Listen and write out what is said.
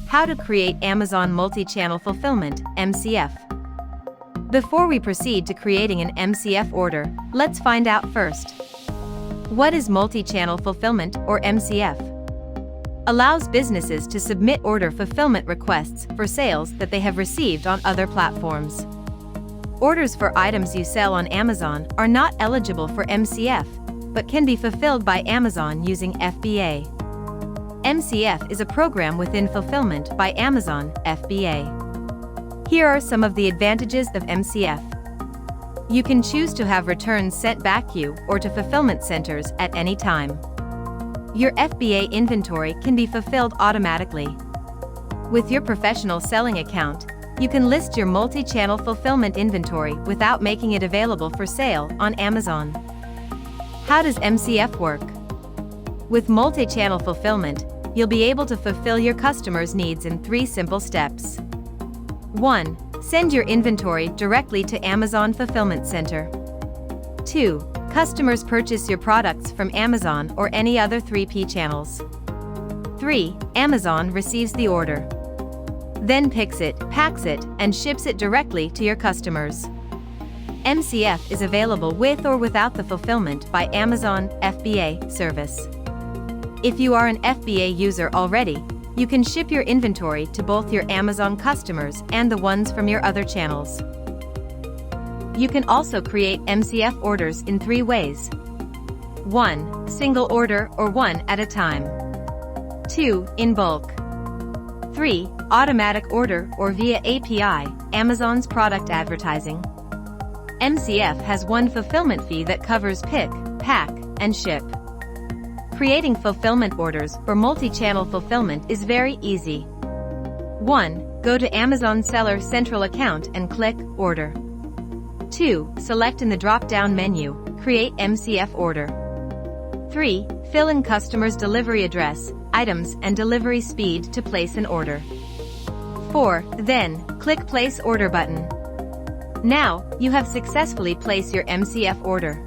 How to create Amazon Multi-Channel Fulfillment, MCF. Before we proceed to creating an MCF order, let's find out first. What is Multi-Channel Fulfillment, or MCF? Allows businesses to submit order fulfillment requests for sales that they have received on other platforms. Orders for items you sell on Amazon are not eligible for MCF, but can be fulfilled by Amazon using FBA. MCF is a program within Fulfillment by Amazon, FBA. Here are some of the advantages of MCF. You can choose to have returns sent back you or to fulfillment centers at any time. Your FBA inventory can be fulfilled automatically. With your professional selling account, you can list your multi-channel fulfillment inventory without making it available for sale on Amazon. How does MCF work? With multi-channel fulfillment, you'll be able to fulfill your customers' needs in 3 simple steps. 1. Send your inventory directly to Amazon Fulfillment Center. 2. Customers purchase your products from Amazon or any other 3P channels. 3. Amazon receives the order. Then picks it, packs it, and ships it directly to your customers. MCF is available with or without the Fulfillment by Amazon FBA service. If you are an FBA user already, you can ship your inventory to both your Amazon customers and the ones from your other channels. You can also create MCF orders in 3 ways. 1. Single order or one at a time. 2. In bulk. 3. Automatic order or via API, Amazon's product advertising. MCF has one fulfillment fee that covers pick, pack, and ship. Creating fulfillment orders for multi-channel fulfillment is very easy. 1. Go to Amazon Seller Central account and click Order. 2. Select in the drop-down menu, Create MCF Order. 3. Fill in customer's delivery address, items, and delivery speed to place an order. 4. Then, click Place Order button. Now, you have successfully placed your MCF order.